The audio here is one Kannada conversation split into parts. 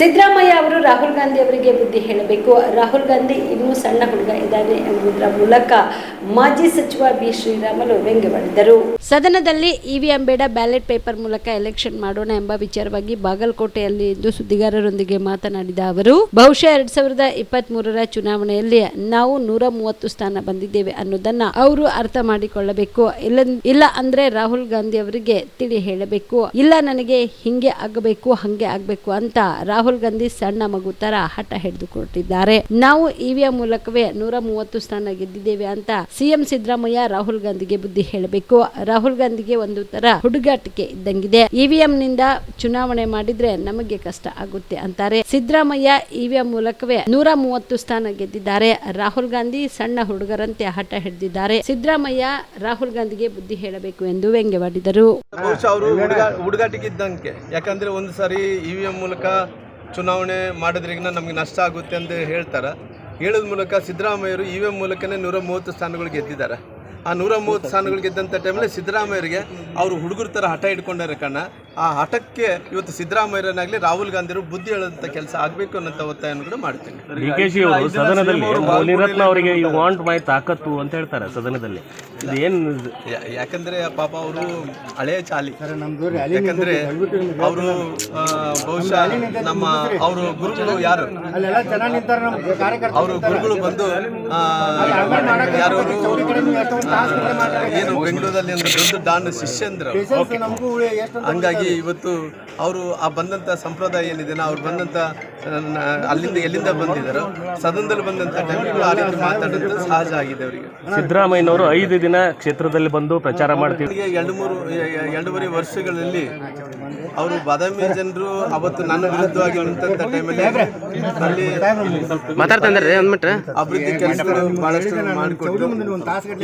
ಸಿದ್ದರಾಮಯ್ಯ ಅವರು ರಾಹುಲ್ ಗಾಂಧಿ ಅವರಿಗೆ ಬುದ್ಧಿ ಹೇಳಬೇಕು. ರಾಹುಲ್ ಗಾಂಧಿ ಇನ್ನೂ ಸಣ್ಣ ಹುಡುಗ ಇದ್ದಾನೆ ಎಂಬುದರ ಮೂಲಕ ಮಾಜಿ ಸಚಿವ ಬಿ ಶ್ರೀರಾಮುಲು ವ್ಯಂಗ್ಯವಾಡಿದರು. ಸದನದಲ್ಲಿ ಇವಿಎಂ ಬೇಡ, ಬ್ಯಾಲೆಟ್ ಪೇಪರ್ ಮೂಲಕ ಎಲೆಕ್ಷನ್ ಮಾಡೋಣ ಎಂಬ ವಿಚಾರವಾಗಿ ಬಾಗಲಕೋಟೆಯಲ್ಲಿ ಇಂದು ಸುದ್ದಿಗಾರರೊಂದಿಗೆ ಮಾತನಾಡಿದ ಅವರು, ಬಹುಶಃ 2023ರ ಚುನಾವಣೆಯಲ್ಲಿ ನಾವು 130 ಸ್ಥಾನ ಬಂದಿದ್ದೇವೆ ಅನ್ನೋದನ್ನ ಅವರು ಅರ್ಥ ಮಾಡಿಕೊಳ್ಳಬೇಕು. ಇಲ್ಲ ಅಂದ್ರೆ ರಾಹುಲ್ ಗಾಂಧಿ ಅವರಿಗೆ ತಿಳಿ ಹೇಳಬೇಕು. ಇಲ್ಲ ನನಗೆ ಹಿಂಗೆ ಆಗಬೇಕು ಹಂಗೆ ಆಗ್ಬೇಕು ಅಂತ ರಾಹುಲ್ ಗಾಂಧಿ ಸಣ್ಣ ಮಗು ತರ ಹಠ ಹಿಡಿದುಕೊಟ್ಟಿದ್ದಾರೆ. ನಾವು ಇವಿಎಂ ಮೂಲಕವೇ 130 ಸ್ಥಾನ ಗೆದ್ದಿದ್ದೇವೆ ಅಂತ ಸಿಎಂ ಸಿದ್ದರಾಮಯ್ಯ ರಾಹುಲ್ ಗಾಂಧಿಗೆ ಬುದ್ಧಿ ಹೇಳಬೇಕು. ರಾಹುಲ್ ಗಾಂಧಿಗೆ ಒಂದು ತರ ಹುಡುಗಾಟಿಕೆ ಇದ್ದಂಗಿದೆ. ಇವಿಎಂ ನಿಂದ ಚುನಾವಣೆ ಮಾಡಿದ್ರೆ ನಮಗೆ ಕಷ್ಟ ಆಗುತ್ತೆ ಅಂತಾರೆ. ಸಿದ್ದರಾಮಯ್ಯ ಇವಿಎಂ ಮೂಲಕವೇ 130 ಸ್ಥಾನ ಗೆದ್ದಿದ್ದಾರೆ. ರಾಹುಲ್ ಗಾಂಧಿ ಸಣ್ಣ ಹುಡುಗರಂತೆ ಹಠ ಹಿಡಿದಿದ್ದಾರೆ. ಸಿದ್ದರಾಮಯ್ಯ ರಾಹುಲ್ ಗಾಂಧಿಗೆ ಬುದ್ಧಿ ಹೇಳಬೇಕು ಎಂದು ವ್ಯಂಗ್ಯವಾಡಿದರು. ಹುಡುಗಾಟಿಕೆ ಇದ್ದಂಗೆ, ಯಾಕಂದ್ರೆ ಒಂದು ಸಾರಿ ಇವಿಎಂ ಮೂಲಕ ಚುನಾವಣೆ ಮಾಡಿದ್ರಿಗಿನ ನಮಗೆ ನಷ್ಟ ಆಗುತ್ತೆ ಅಂತ ಹೇಳ್ತಾರೆ. ಹೇಳೋದ್ ಮೂಲಕ ಸಿದ್ದರಾಮಯ್ಯರು ಇವಿಎಂ ಮೂಲಕನೇ 130 ಸ್ಥಾನಗಳು ಗೆದ್ದಿದ್ದಾರೆ. ಆ 130 ಸ್ಥಾನಗಳು ಗೆದ್ದಂಥ ಟೈಮಲ್ಲಿ ಸಿದ್ದರಾಮಯ್ಯರಿಗೆ ಅವರು ಹುಡುಗರ ಥರ ಹಠ ಇಟ್ಕೊಂಡಾರೆ ಕಣ್ಣ. ಆ ಹಠಕ್ಕೆ ಇವತ್ತು ಸಿದ್ದರಾಮಯ್ಯರನ್ನಾಗಲಿ ರಾಹುಲ್ ಗಾಂಧಿಯವರು ಬುದ್ಧಿ ಹೇಳೋಂಥ ಕೆಲಸ ಆಗಬೇಕು ಅನ್ನೋಂಥ ಒತ್ತಾಯವನ್ನು ಕೂಡ ಮಾಡ್ತೀನಿ. ಡಿಕೆಶಿ ಅವರು ಸದನದಲ್ಲಿ ಮುನಿರತ್ನ ಅವರಿಗೆ ಯು ವಾಂಟ್ ಮೈ ತಾಕತ್ತು ಅಂತ ಹೇಳ್ತಾರೆ ಸದನದಲ್ಲಿ. ಇದೇನು? ಯಾಕಂದ್ರೆ ಪಾಪ ಅವರು ಹಳೆಯ ಚಾಲಿ. ಯಾಕಂದ್ರೆ ಅವರು ಬಹುಶಃ ನಮ್ಮ ಅವರು ಗುರುಗಳು ಯಾರು, ಅವರು ಗುರುಗಳು ಬಂದು ಯಾರು ಏನು ಬೆಂಗಳೂರಲ್ಲಿ ಒಂದು ದೊಡ್ಡ ಡಾನ್ ಶಿಷ್ಯಂದ್ರು. ಹಂಗಾಗಿ ಇವತ್ತು ಅವರು ಆ ಬಂದಂಥ ಸಂಪ್ರದಾಯ ಏನಿದೆ, ಅವ್ರು ಬಂದಂಥ ಅಲ್ಲಿಂದ ಎಲ್ಲಿಂದ ಬಂದಿದ್ದಾರೋ ಸದನದಲ್ಲಿ ಬಂದಂಥ ಟೈಮ್ಗಳು ಆ ರೀತಿ ಮಾತಾಡೋದು ಸಹಜ ಆಗಿದೆ ಅವರಿಗೆ. ಸಿದ್ದರಾಮಯ್ಯನವರು 5 ದಿನ ಕ್ಷೇತ್ರದಲ್ಲಿ ಬಂದು ಪ್ರಚಾರ ಮಾಡ್ತೀವಿ. 2.5 ವರ್ಷಗಳಲ್ಲಿ ಅವರು ಬಾದಾಮಿ ಜನರು ಅವತ್ತು ನನ್ನ ವಿರುದ್ಧವಾಗಿ ನಿಂತ ಟೈಮಲ್ಲಿ ಅಲ್ಲಿ ಅಭಿವೃದ್ಧಿ ಕೆಲಸಗಳು ಬಹಳಷ್ಟು ಮಾಡಿಕೊಟ್ಟು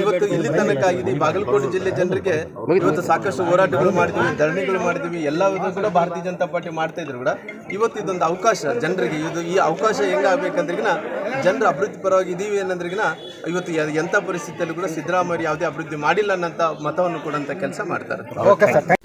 ಇವತ್ತು ಇಲ್ಲಿ ತನಕ ಆಗಿದೆ. ಬಾಗಲಕೋಟೆ ಜಿಲ್ಲೆ ಜನರಿಗೆ ಇವತ್ತು ಸಾಕಷ್ಟು ಹೋರಾಟಗಳು ಮಾಡಿದ್ವಿ, ಧರಣಿಗಳು ಮಾಡಿದ್ವಿ, ಎಲ್ಲವನ್ನೂ ಕೂಡ ಭಾರತೀಯ ಜನತಾ ಪಾರ್ಟಿ ಮಾಡ್ತಾ ಇದ್ರು ಕೂಡ ಇವತ್ತು ಇದೊಂದು ಅವಕಾಶ ಜನರಿಗೆ. ಈ ಅವಕಾಶ ಹೆಂಗಾಗಬೇಕಂದ್ರಿಗಿನ ಜನರು ಅಭಿವೃದ್ಧಿ ಪರವಾಗಿ ಇದೀವಿ ಅನ್ನೋದ್ರಿಗಿನ ಇವತ್ತು ಎಂಥ ಪರಿಸ್ಥಿತಿಯಲ್ಲೂ ಕೂಡ ಸಿದ್ದರಾಮಯ್ಯ ಯಾವುದೇ ಅಭಿವೃದ್ಧಿ ಮಾಡಿಲ್ಲ ಅನ್ನೋಂಥ ಮತವನ್ನು ಕೊಡುವಂಥ ಕೆಲಸ ಮಾಡ್ತಾರೆ.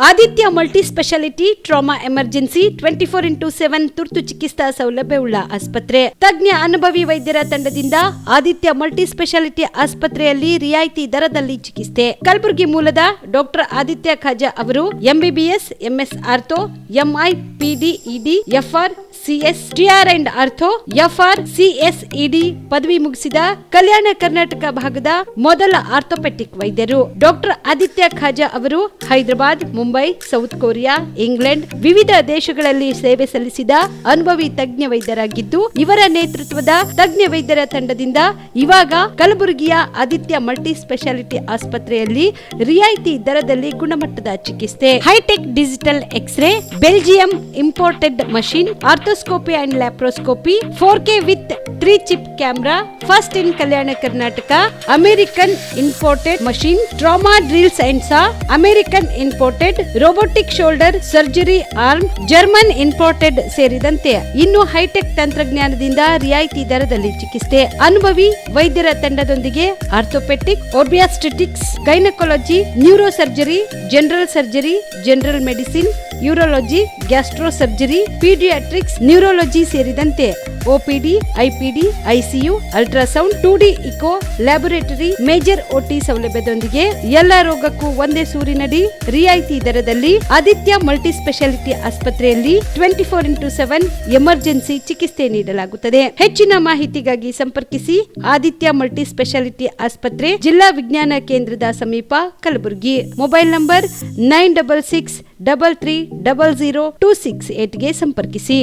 Aditya multi speciality trauma emergency 24x7 ತುರ್ತು ಚಿಕಿತ್ಸಾ ಸೌಲಭ್ಯವುಳ್ಳ ಆಸ್ಪತ್ರೆ. ತಜ್ಞ ಅನುಭವಿ ವೈದ್ಯರ ತಂಡದಿಂದ ಆದಿತ್ಯ ಮಲ್ಟಿ ಸ್ಪೆಷಾಲಿಟಿ ಆಸ್ಪತ್ರೆಯಲ್ಲಿ ರಿಯಾಯಿತಿ ದರದಲ್ಲಿ ಚಿಕಿತ್ಸೆ. ಕಲಬುರಗಿ ಮೂಲದ ಡಾಕ್ಟರ್ ಆದಿತ್ಯ ಖಾಜಾ ಅವರು MBBS, MS ortho, MI, PD, ED, FR, CS, TR and ortho, FR, CSED ಪದವಿ ಮುಗಿಸಿದ ಕಲ್ಯಾಣ ಕರ್ನಾಟಕ ಭಾಗದ ಮೊದಲ ಆರ್ಥೋಪೆಟಿಕ್ ವೈದ್ಯರು. ಡಾಕ್ಟರ್ ಆದಿತ್ಯ ಖಾಜಾ ಅವರು Hyderabad, Mumbai, south Korea, England ವಿವಿಧ ದೇಶಗಳಲ್ಲಿ ಸೇವೆ ಸಲ್ಲಿಸಿದ ಅನುಭವಿ ತಜ್ಞ ವೈದ್ಯರಾಗಿದ್ದು, ಇವರ ನೇತೃತ್ವದ ತಜ್ಞ ವೈದ್ಯರ ತಂಡದಿಂದ ಇವಾಗ ಕಲಬುರಗಿಯ ಆದಿತ್ಯ ಮಲ್ಟಿ ಸ್ಪೆಷಾಲಿಟಿ ಆಸ್ಪತ್ರೆಯಲ್ಲಿ ರಿಯಾಯಿತಿ ದರದಲ್ಲಿ ಗುಣಮಟ್ಟದ ಚಿಕಿತ್ಸೆ, hi tech digital X ray, Belgium imported machine, arthroscopy and laparoscopy, 4K with 3 chip camera, first in Kalyana Karnataka, American imported machine, trauma drills and saw, American imported robotic shoulder surgery arm, German imported ಸೇರಿದಂತೆ ಇನ್ನು ಹೈಟೆಕ್ ತಂತ್ರಜ್ಞಾನದಿಂದ ರಿಯಾಯಿತಿ ದರದಲ್ಲಿ ಚಿಕಿತ್ಸೆ. ಅನುಭವಿ ವೈದ್ಯರ ತಂಡದೊಂದಿಗೆ orthopaedic, obstetrics, gynaecology, neuro surgery, general surgery, general medicine, urology, gastro surgery, paediatrics, neurology ಸೇರಿದಂತೆ OPD, IPD, ICU, ultrasound, 2D echo, laboratory, major OT ಸೌಲಭ್ಯದೊಂದಿಗೆ ಎಲ್ಲ ರೋಗಕ್ಕೂ ಒಂದೇ ಸೂರಿನಡಿ ರಿಯಾಯಿತಿ ದರದಲ್ಲಿ ಆದಿತ್ಯ ಮಲ್ಟಿ ಸ್ಪೆಷಾಲಿಟಿ ಆಸ್ಪತ್ರೆಯಲ್ಲಿ 24x7 ಎಮರ್ಜೆನ್ಸಿ ಚಿಕಿತ್ಸೆ ನೀಡಲಾಗುತ್ತದೆ. ಹೆಚ್ಚಿನ ಮಾಹಿತಿಗಾಗಿ ಸಂಪರ್ಕಿಸಿ ಆದಿತ್ಯ ಮಲ್ಟಿ ಸ್ಪೆಷಾಲಿಟಿ ಆಸ್ಪತ್ರೆ, ಜಿಲ್ಲಾ ವಿಜ್ಞಾನ ಕೇಂದ್ರದ ಸಮೀಪ, ಕಲಬುರಗಿ. ಮೊಬೈಲ್ ನಂಬರ್ 9663300268ಗೆ ಸಂಪರ್ಕಿಸಿ.